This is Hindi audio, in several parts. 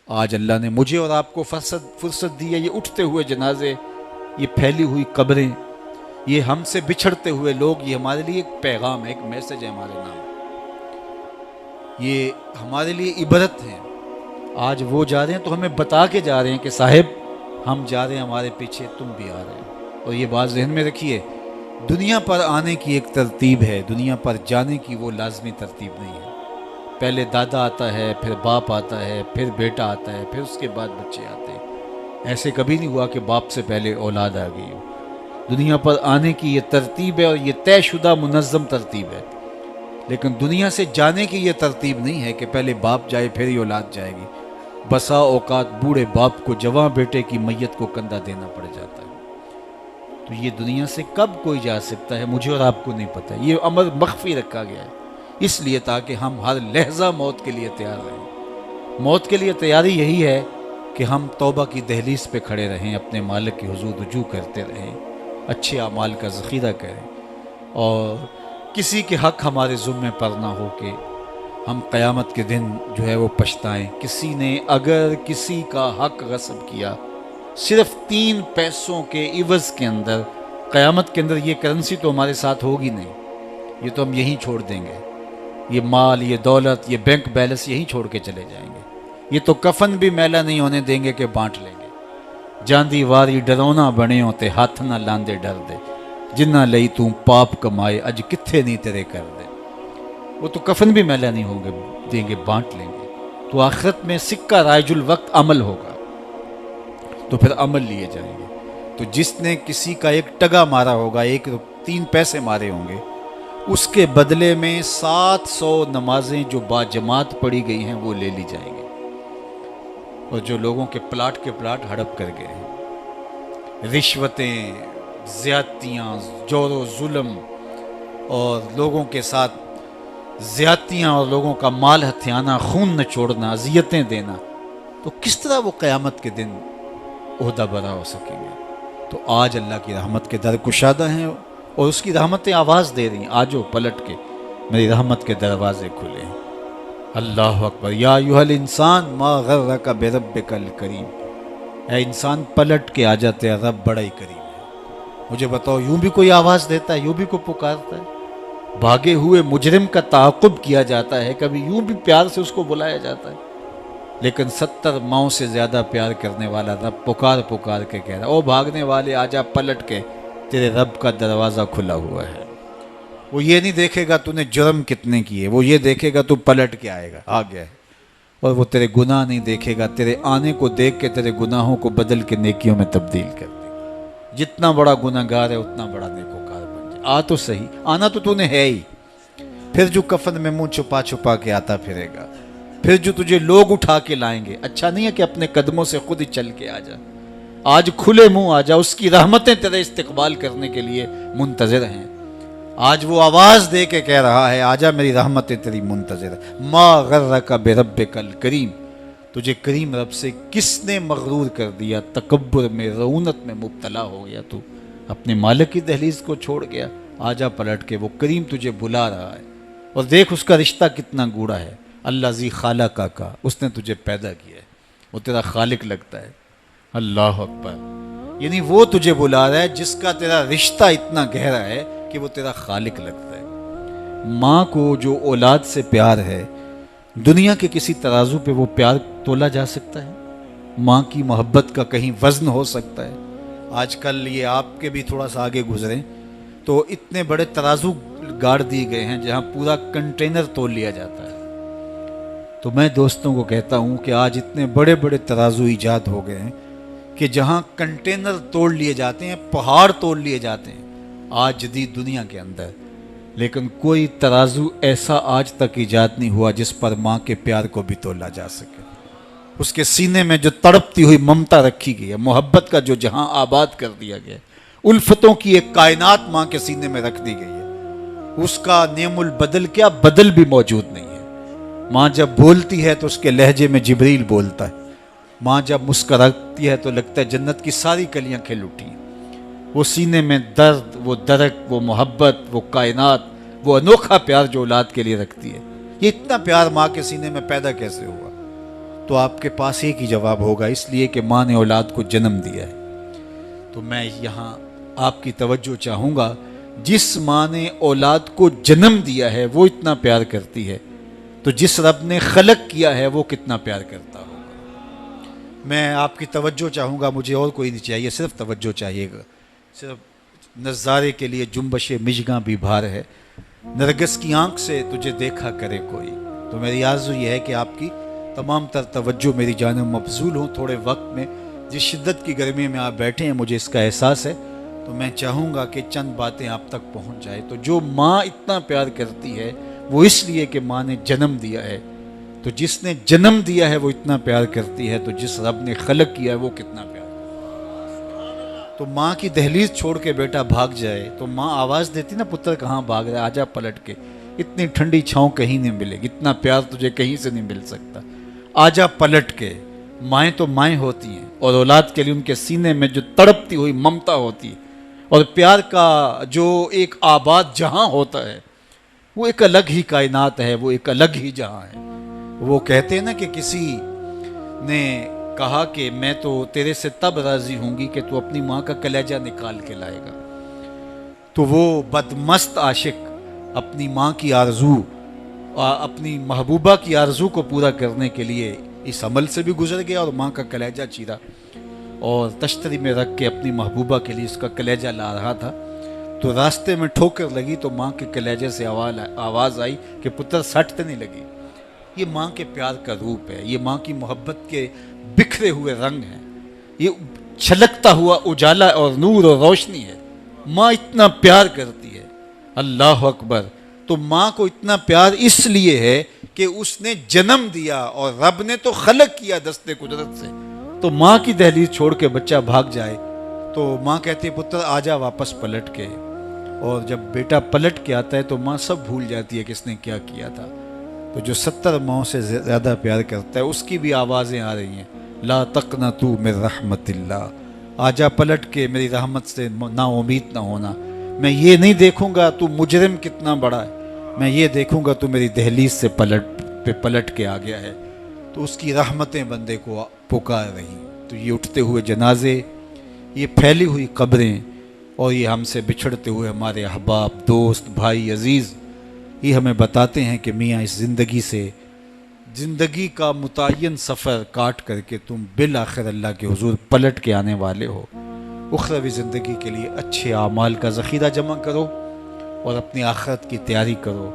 आज अल्लाह ने मुझे और आपको फुर्सत दी है। ये उठते हुए जनाजे, ये फैली हुई कब्रें, ये हमसे बिछड़ते हुए लोग, ये हमारे लिए एक पैगाम है, एक मैसेज है हमारे नाम, ये हमारे लिए इबरत है। आज वो जा रहे हैं तो हमें बता के जा रहे हैं कि साहिब हम जा रहे हैं, हमारे पीछे तुम भी आ रहे हो। और ये बात जहन में रखिए, दुनिया पर आने की एक तरतीब है, दुनिया पर जाने की वो लाजमी तरतीब नहीं है। पहले दादा आता है, फिर बाप आता है, फिर बेटा आता है, फिर उसके बाद बच्चे आते हैं। ऐसे कभी नहीं हुआ कि बाप से पहले औलाद आ गई हो। दुनिया पर आने की ये तरतीब है और ये तयशुदा मुनज़्ज़म तरतीब है। लेकिन दुनिया से जाने की ये तरतीब नहीं है कि पहले बाप जाए फिर ही औलाद जाएगी। बसा औकात बूढ़े बाप को जवां बेटे की मैयत को कंधा देना पड़ जाता है। तो ये दुनिया से कब कोई जा सकता है, मुझे और आपको नहीं पता। ये अमर मख्फी रखा गया है इसलिए ताकि हम हर लहजा मौत के लिए तैयार रहें। मौत के लिए तैयारी यही है कि हम तौबा की दहलीज पे खड़े रहें, अपने मालिक की हुजूर रुजू करते रहें, अच्छे अमाल का ज़ख़ीरा करें और किसी के हक़ हमारे ज़ुम्मे पर ना हो कि हम क़यामत के दिन जो है वो पछताएं। किसी ने अगर किसी का हक़ गस्ब किया सिर्फ 3 पैसों के इवज़ के अंदर, क़यामत के अंदर ये करेंसी तो हमारे साथ होगी नहीं, ये तो हम यहीं छोड़ देंगे। ये माल, ये दौलत, ये बैंक बैलेंस यहीं छोड़ के चले जाएंगे। ये तो कफन भी मैला नहीं होने देंगे कि बांट लेंगे। जांदी वारी डरौना बने होते हाथ ना लांदे डर दे, जिन्ना लई तू पाप कमाए अज किथे नहीं तेरे कर दे। वो तो कफन भी मैला नहीं होंगे देंगे, बांट लेंगे। तो आखिरत में सिक्का रायजुल वक्त अमल होगा, तो फिर अमल लिए जाएंगे। तो जिसने किसी का एक टगा मारा होगा, 3 पैसे मारे होंगे, उसके बदले में 700 नमाजें जो बाजमात पढ़ी गई हैं वो ले ली जाएंगी। और जो लोगों के प्लाट हड़प कर गए हैं, रिश्वतें, ज़्यादतियाँ, जोरो जुल्म और लोगों के साथ ज़्यादतियाँ और लोगों का माल हथियाना, खून निचोड़ना, अजियतें देना, तो किस तरह वो क़यामत के दिन ओहदा बरा हो सकेंगे। तो आज अल्लाह की रहमत के दर कुशादा हैं और उसकी रहमतें आवाज़ दे रही हैं, आजो पलट के मेरी रहमत के दरवाजे खुले हैं। अल्लाह अकबर। या अय्युहल इंसान मा गर्रका बिरब्बिकल करीम। ऐ इंसान पलट के आ जाते हैं, रब बड़ा ही करीम है। मुझे बताओ, यूं भी कोई आवाज़ देता है, यूं भी कोई पुकारता है? भागे हुए मुजरिम का ताक़ुब किया जाता है, कभी यूं भी प्यार से उसको बुलाया जाता है। लेकिन 70 माओं से ज़्यादा प्यार करने वाला रब पुकार पुकार के कह रहा है, ओ भागने वाले आजा पलट के, तेरे रब का दरवाज़ा खुला हुआ है। वो ये नहीं देखेगा तूने जुर्म कितने किए, वो ये देखेगा तू पलट के आएगा, आ गया है। और वो तेरे गुनाह नहीं देखेगा, तेरे आने को देख के तेरे गुनाहों को बदल के नेकियों में तब्दील कर देगा। जितना बड़ा गुनाहगार है उतना बड़ा नेकोकार बन जाए। आ तो सही, आना तो तूने है ही। फिर जो कफन में मुंह छुपा छुपा के आता फिरेगा, फिर जो तुझे लोग उठा के लाएंगे। अच्छा नहीं है कि अपने कदमों से खुद ही चल के आ जा। आज खुले मुंह आ जा, उसकी रहमतें तेरे इस्तिकबाल करने के लिए मुंतज़िर हैं। आज वो आवाज़ दे के कह रहा है, आजा मेरी रहमतें तेरी मुंतज़िर है। मा गर्रका बिरब्बिकल करीम। तुझे करीम रब से किसने मगरूर कर दिया? तकब्बुर में, रऊनत में मुब्तला हो गया, तू अपने मालिक की दहलीज को छोड़ गया। आजा पलट के, वो करीम तुझे बुला रहा है। और देख उसका रिश्ता कितना गूढ़ा है। अल्लाह जी खाला का, उसने तुझे पैदा किया है, वो तेरा खालिक लगता है। अल्लाह अकबर। यानी वो तुझे बुला रहा है जिसका तेरा रिश्ता इतना गहरा है कि वो तेरा खालिक लगता है। माँ को जो औलाद से प्यार है, दुनिया के किसी तराजू पे वो प्यार तोला जा सकता है? माँ की मोहब्बत का कहीं वज़न हो सकता है? आजकल ये आपके भी थोड़ा सा आगे गुजरें तो इतने बड़े तराजू गाड़ दिए गए हैं जहाँ पूरा कंटेनर तोल लिया जाता है। तो मैं दोस्तों को कहता हूँ कि आज इतने बड़े बड़े तराजू ईजाद हो गए हैं कि जहाँ कंटेनर तोड़ लिए जाते हैं, पहाड़ तोड़ लिए जाते हैं आज जदीद दुनिया के अंदर। लेकिन कोई तराजू ऐसा आज तक ईजाद नहीं हुआ जिस पर माँ के प्यार को भी तोला जा सके। उसके सीने में जो तड़पती हुई ममता रखी गई है, मोहब्बत का जो जहां आबाद कर दिया गया, उल्फतों की एक कायनात माँ के सीने में रख दी गई है, उसका नेमुल बदल क्या बदल भी मौजूद नहीं है। माँ जब बोलती है तो उसके लहजे में जिब्रील बोलता है। माँ जब मुस्कुराती है तो लगता है जन्नत की सारी कलियां खिल उठी। वो सीने में दर्द, वो दरक, वो मोहब्बत, वो कायनात, वो अनोखा प्यार जो औलाद के लिए रखती है, ये इतना प्यार माँ के सीने में पैदा कैसे हुआ? तो आपके पास एक ही जवाब होगा, इसलिए कि माँ ने औलाद को जन्म दिया है। तो मैं यहाँ आपकी तवज्जो चाहूँगा, जिस माँ ने औलाद को जन्म दिया है वो इतना प्यार करती है, तो जिस रब ने खलक किया है वो कितना प्यार करता होगा। मैं आपकी तवज्जो चाहूँगा, मुझे और कोई नहीं चाहिए, सिर्फ तवज्जो चाहिएगा। सिर्फ नज़ारे के लिए जुम्बश मिजगा भी भार है, नरगिस की आंख से तुझे देखा करे कोई। तो मेरी आरज़ू ये है कि आपकी तमाम तर तवज्जो मेरी जानिब मबज़ूल हो थोड़े वक्त में। जिस शिद्दत की गर्मी में आप बैठे हैं मुझे इसका एहसास है, तो मैं चाहूँगा कि चंद बातें आप तक पहुँच जाए। तो जो माँ इतना प्यार करती है वो इसलिए कि माँ ने जन्म दिया है, तो जिसने जन्म दिया है वो इतना प्यार करती है, तो जिस रब ने खलक किया है वो कितना प्यार। तो माँ की दहलीज छोड़ के बेटा भाग जाए तो माँ आवाज़ देती ना, पुत्र कहाँ भाग रहा है, आजा पलट के, इतनी ठंडी छाँव कहीं नहीं मिलेगी, इतना प्यार तुझे कहीं से नहीं मिल सकता, आजा पलट के। माएँ तो माएँ होती हैं और औलाद के लिए उनके सीने में जो तड़पती हुई ममता होती है और प्यार का जो एक आबाद जहाँ होता है वो एक अलग ही कायनात है, वो एक अलग ही जहाँ है। वो कहते हैं ना कि किसी ने कहा कि मैं तो तेरे से तब राज़ी होंगी कि तू अपनी माँ का कलेजा निकाल के लाएगा। तो वो बदमस्त आशिक अपनी माँ की आरज़ू, अपनी महबूबा की आरज़ू को पूरा करने के लिए इस अमल से भी गुजर गया और माँ का कलेजा चीरा और तश्तरी में रख के अपनी महबूबा के लिए उसका कलेजा ला रहा था। तो रास्ते में ठोकर लगी तो माँ के कलेजे से आवाज़ आई कि पुत्र सट नहीं लगी। ये माँ के प्यार का रूप है, ये माँ की मोहब्बत के बिखरे हुए रंग हैं, ये छलकता हुआ उजाला और नूर और रोशनी है। माँ इतना प्यार करती है, अल्लाह अकबर। तो माँ को इतना प्यार इसलिए है कि उसने जन्म दिया और रब ने तो खलक किया दस्ते कुदरत से। तो माँ की दहलीज छोड़ के बच्चा भाग जाए तो माँ कहती है पुत्र आजा वापस पलट के। और जब बेटा पलट के आता है तो माँ सब भूल जाती है किसने क्या किया था। तो जो 70 माओं से ज़्यादा प्यार करता है उसकी भी आवाज़ें आ रही हैं, ला तक़नतू मिन रहमतिल्लाह, आजा पलट के, मेरी रहमत से ना उम्मीद ना होना। मैं ये नहीं देखूंगा तू मुजरिम कितना बड़ा है, मैं ये देखूंगा तू मेरी दहलीज से पलट के आ गया है। तो उसकी रहमतें बंदे को पुकार रही। तो ये उठते हुए जनाजे, ये फैली हुई कब्रें और ये हमसे बिछड़ते हुए हमारे अहबाब, दोस्त, भाई, अजीज़, ये हमें बताते हैं कि मियाँ इस ज़िंदगी से, ज़िंदगी का मुतय्यन सफ़र काट करके तुम बिल आखिर अल्लाह के हुजूर पलट के आने वाले हो। उखरवी ज़िंदगी के लिए अच्छे आमाल का ज़ख़ीरा जमा करो और अपनी आखिरत की तैयारी करो।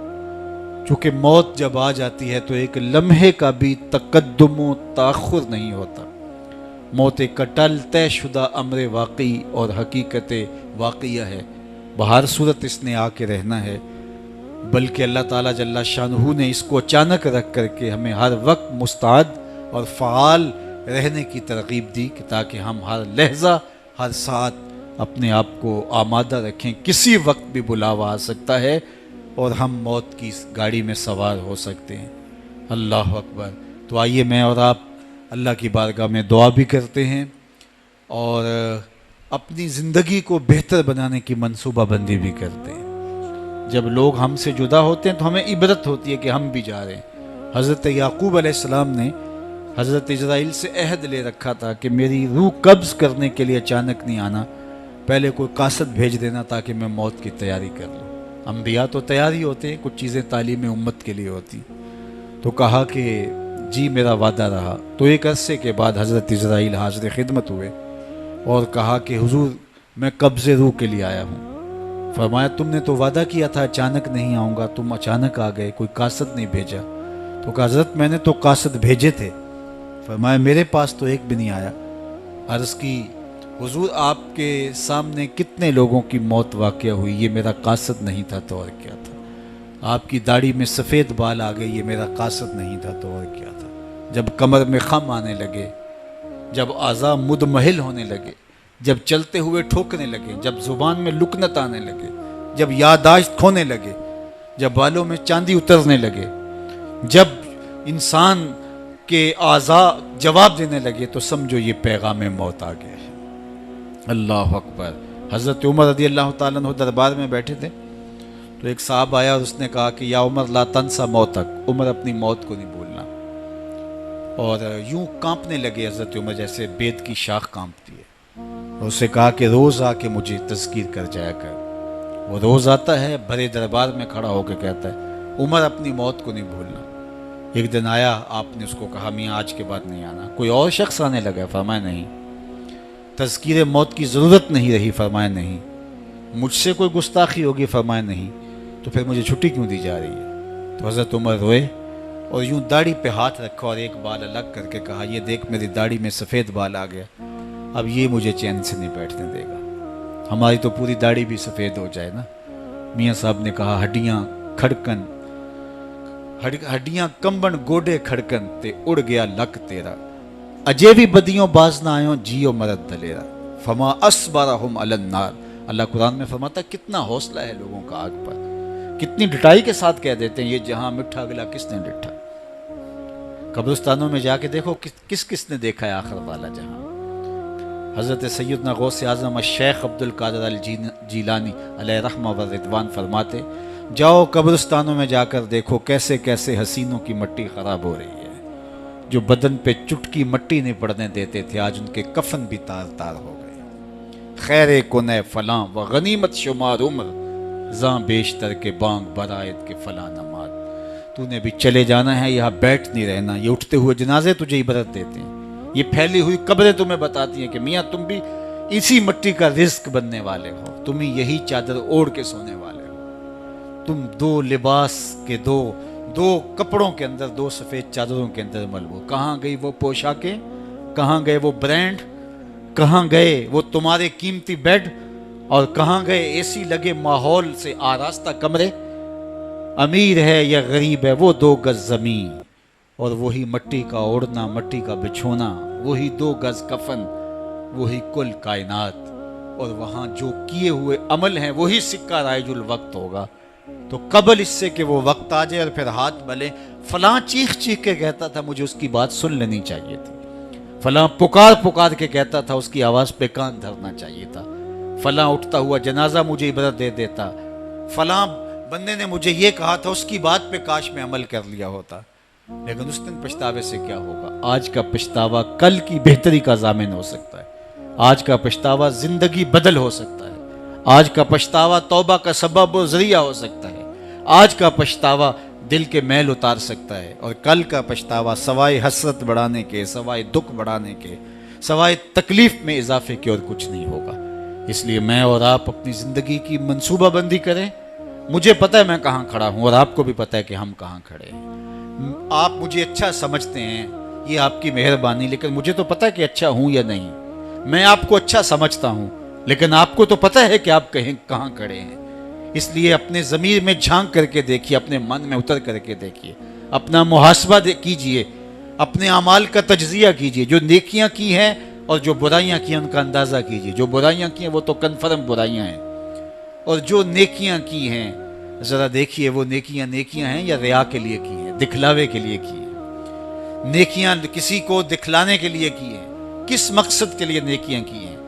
चूँकि मौत जब आ जाती है तो एक लम्हे का भी तक़द्दुम व ताख़ुर नहीं होता। मौत एक कटल तयशुदा अमर वाक़ई और हकीकत वाक़िया है, बहर सूरत इसने आके रहना है। बल्कि अल्लाह ताला जल्ला शानहू ने इसको अचानक रख करके हमें हर वक्त मुस्ताद और फ़ाल रहने की तरगीब दी कि ताकि हम हर लहजा, हर साथ अपने आप को आमादा रखें। किसी वक्त भी बुलावा आ सकता है और हम मौत की इस गाड़ी में सवार हो सकते हैं। अल्लाह अकबर। तो आइए मैं और आप अल्लाह की बारगाह में दुआ भी करते हैं और अपनी ज़िंदगी को बेहतर बनाने की मनसूबाबंदी भी करते हैं। जब लोग हमसे जुदा होते हैं तो हमें इबरत होती है कि हम भी जा रहे हैं। हज़रत याकूब अलैहिस्सलाम ने हज़रत इज़राइल से अहद ले रखा था कि मेरी रूह कब्ज़ करने के लिए अचानक नहीं आना, पहले कोई कासद भेज देना ताकि मैं मौत की तैयारी कर लूँ। अम्बिया तो तैयार ही होते हैं, कुछ चीज़ें तालीम उम्मत के लिए होती। तो कहा कि जी मेरा वादा रहा। तो एक अरसे के बाद हज़रत इज़राइल हाज़िर खिदमत हुए और कहा कि हुजूर मैं कब्ज़े रूह के लिए आया हूँ। फरमाया तुमने तो वादा किया था अचानक नहीं आऊँगा, तुम अचानक आ गए, कोई कासद नहीं भेजा। तो कहा हज़रत मैंने तो कासद भेजे थे। फरमाया मेरे पास तो एक भी नहीं आया। अर्ज़ की हुजूर आपके सामने कितने लोगों की मौत वाक़या हुई, ये मेरा कासद नहीं था तो और क्या था। आपकी दाढ़ी में सफ़ेद बाल आ गए, ये मेरा कासद नहीं था तो और क्या था। जब कमर में खम आने लगे, जब आज़ा मुदमहिल होने लगे, जब चलते हुए ठोकने लगे, जब ज़ुबान में लुकनत आने लगे, जब याददाश्त खोने लगे, जब बालों में चांदी उतरने लगे, जब इंसान के आज़ा जवाब देने लगे, तो समझो ये पैगाम मौत आ गया है। अल्लाह अकबर। हज़रत उमर रज़ी अल्लाह ताला अन्हु दरबार में बैठे थे तो एक साहब आया और उसने कहा कि या उमर ला तंसा मौतक, उमर अपनी मौत को नहीं भूलना। और यूं कांपने लगे हज़रत उमर जैसे बेद की शाख कांपती है। और उससे कहा कि रोज़ आके मुझे तज़कीर कर जाया कर। वो रोज़ आता है, बड़े दरबार में खड़ा होकर कहता है उमर अपनी मौत को नहीं भूलना। एक दिन आया, आपने उसको कहा मियाँ आज के बाद नहीं आना। कोई और शख्स आने लगा, फरमाया नहीं। तज़कीर मौत की ज़रूरत नहीं रही, फरमाया नहीं। मुझसे कोई गुस्ताखी होगी, फरमाया नहीं। तो फिर मुझे छुट्टी क्यों दी जा रही है? तो हज़रत उमर रोए और यूं दाढ़ी पे हाथ रखा और एक बाल अलग करके कहा ये देख मेरी दाढ़ी में सफ़ेद बाल आ गया, अब ये मुझे चैन से नहीं बैठने देगा। हमारी तो पूरी दाढ़ी भी सफ़ेद हो जाए ना। मियाँ साहब ने कहा हड्डियाँ खड़कन, हड्डियाँ कंबन गोडे खड़कन ते उड़ गया लक तेरा, अजे भी बदियों बाज ना आयो जियो मरद दलेरा, फमा असबरहुम अलन्नार। अल्लाह कुरान में फरमाता कितना हौसला है लोगों का आग पर, कितनी डटाई के साथ कह देते हैं ये जहां मिठा गला किसने डिठा। कब्रिस्तानों में जाके देखो किसने देखा है आखिर वाला जहां। हज़रत सैयदना गौस आज़म शेख अब्दुल कादिर अल जीलानी अलैहि रहमा व रिदवान फरमाते जाओ कब्रिस्तानों में जाकर देखो कैसे कैसे हसीनों की मिट्टी ख़राब हो रही है। जो बदन पे चुटकी मिट्टी नहीं पड़ने देते थे आज उनके कफन भी तार तार हो गए। खैर कुने फलां व गनीमत शुमार उम्र जां बेशतर के बांग बरायत के फलां नमाज। तूने भी चले जाना है, यहाँ बैठ नहीं रहना। ये उठते हुए जनाजे तुझे इबरत देते हैं, ये फैली हुई कब्रें तुम्हें बताती हैं कि मियाँ तुम भी इसी मिट्टी का रिस्क बनने वाले हो, तुम ही यही चादर ओढ़ के सोने वाले हो। तुम दो लिबास के दो कपड़ों के अंदर, दो सफ़ेद चादरों के अंदर मलबू। कहाँ गई वो पोशाकें, कहाँ गए वो ब्रांड, कहाँ गए वो तुम्हारे कीमती बेड, और कहाँ गए एसी लगे माहौल से आरास्ता कमरे। अमीर है या गरीब है वो 2 गज ज़मीन, और वही मिट्टी का ओढ़ना, मिट्टी का बिछोना, वही 2 गज कफन, वही कुल कायनात। और वहाँ जो किए हुए अमल हैं वही सिक्का राइजुल वक्त होगा। तो कबल इससे कि वो वक्त आ जाए और फिर हाथ मले, फलां चीख चीख के कहता था मुझे उसकी बात सुन लेनी चाहिए थी, फलां पुकार पुकार के कहता था उसकी आवाज़ पे कान धरना चाहिए था, फलां उठता हुआ जनाजा मुझे इबरत दे देता, फलां बंदे ने मुझे ये कहा था उसकी बात पे काश में अमल कर लिया होता। लेकिन उस दिन पछतावे से क्या होगा? आज का पछतावा कल की बेहतरी का जामिन हो सकता है, आज का पछतावा जिंदगी बदल हो सकता है, आज का पछतावा तौबा का सबब और जरिया हो सकता है, आज का पछतावा दिल के मैल उतार सकता है, और कल का पछतावा सवाए हसरत बढ़ाने के, सवाए दुख बढ़ाने के, सवाए तकलीफ में इजाफे के और कुछ नहीं होगा। इसलिए मैं और आप अपनी ज़िंदगी की मनसूबाबंदी करें। मुझे पता है मैं कहाँ खड़ा हूँ और आपको भी पता है कि हम कहाँ खड़े हैं। आप मुझे अच्छा समझते हैं, ये आपकी मेहरबानी, लेकिन मुझे तो पता है कि अच्छा हूँ या नहीं। मैं आपको अच्छा समझता हूँ, लेकिन आपको तो पता है कि आप कहीं कहाँ खड़े हैं। इसलिए अपने ज़मीर में झांक करके देखिए, अपने मन में उतर करके देखिए, अपना मुहासबा कीजिए, अपने अमाल का तज्जिया कीजिए। जो नेकियां की हैं और जो बुराइयां की हैं उनका अंदाज़ा कीजिए। जो बुराइयां की हैं वो तो कन्फर्म बुराइयां हैं, और जो नेकियां की हैं ज़रा देखिए वो नेकियां हैं या रिया के लिए की हैं, दिखलावे के लिए की हैं। नेकियां किसी को दिखलाने के लिए की हैं, किस मकसद के लिए नेकियां की हैं?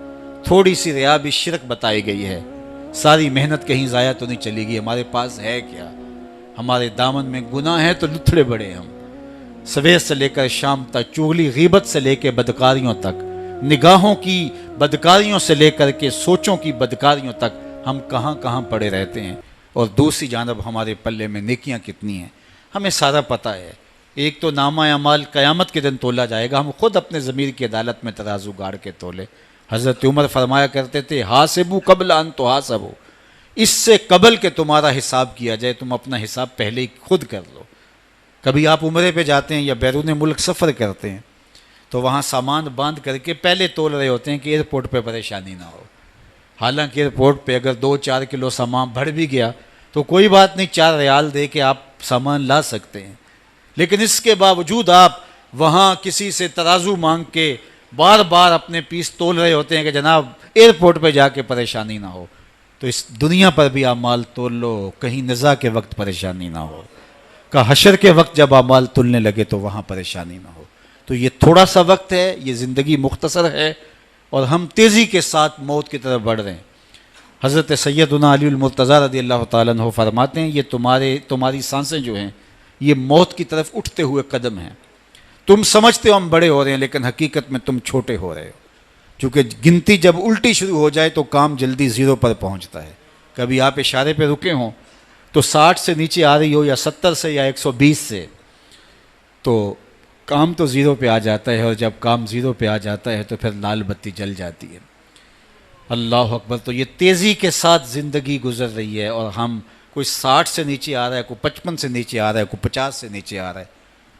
थोड़ी सी रिया भी शिरक बताई गई है। सारी मेहनत कहीं ज़ाया तो नहीं चलेगी। हमारे पास है क्या? हमारे दामन में गुनाह है तो लुथड़े बड़े हम। सवेर से लेकर शाम तक चुगली गीबत से लेकर बदकारियों तक, निगाहों की बदकारियों से लेकर के सोचों की बदकारियों तक हम कहाँ कहाँ पड़े रहते हैं। और दूसरी जानब हमारे पल्ले में नेकियां कितनी हैं हमें सारा पता है। एक तो नामा अमाल क़यामत के दिन तोला जाएगा, हम खुद अपने ज़मीर की अदालत में तराजू गाड़ के तोले। हज़रत उमर फरमाया करते थे हासिबू कबल अन तुहासबू, इससे कबल के तुम्हारा हिसाब किया जाए तुम अपना हिसाब पहले ही खुद कर लो। कभी आप उम्रे पे जाते हैं या बैरून मुल्क सफ़र करते हैं तो वहाँ सामान बांध करके पहले तोल रहे होते हैं कि एयरपोर्ट पे परेशानी ना हो। हालांकि एयरपोर्ट पे अगर 2-4 किलो सामान बढ़ भी गया तो कोई बात नहीं, 4 रियाल दे के आप सामान ला सकते हैं। लेकिन इसके बावजूद आप वहाँ किसी से तराजू मांग के बार बार अपने पीस तोल रहे होते हैं कि जनाब एयरपोर्ट पे जाके परेशानी ना हो। तो इस दुनिया पर भी अमाल तोल लो, कहीं नज़ा के वक्त परेशानी ना हो, का हशर के वक्त जब अमाल तुलने लगे तो वहाँ परेशानी ना हो। तो ये थोड़ा सा वक्त है, ये ज़िंदगी मुख्तसर है और हम तेज़ी के साथ मौत की तरफ बढ़ रहे हैं। हज़रत सैयदना अली मुर्तज़ा रज़ियल्लाहु ताला अन्हु फरमाते हैं ये तुम्हारी सांसें जो हैं ये मौत की तरफ उठते हुए कदम हैं। तुम समझते हो हम बड़े हो रहे हैं, लेकिन हकीकत में तुम छोटे हो रहे हो। क्योंकि गिनती जब उल्टी शुरू हो जाए तो काम जल्दी ज़ीरो पर पहुंचता है। कभी आप इशारे पे रुके हों तो 60 से नीचे आ रही हो या 70 से या 120 से, तो काम तो ज़ीरो पे आ जाता है, और जब काम ज़ीरो पे आ जाता है तो फिर लाल बत्ती जल जाती है। अल्लाह अकबर। तो ये तेज़ी के साथ ज़िंदगी गुजर रही है, और हम कोई 60 से नीचे आ रहा है, कोई 55 से नीचे आ रहा है, कोई 50 से नीचे आ रहा है,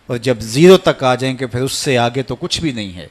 और जब ज़ीरो तक आ जाएंगे फिर उससे आगे तो कुछ भी नहीं है।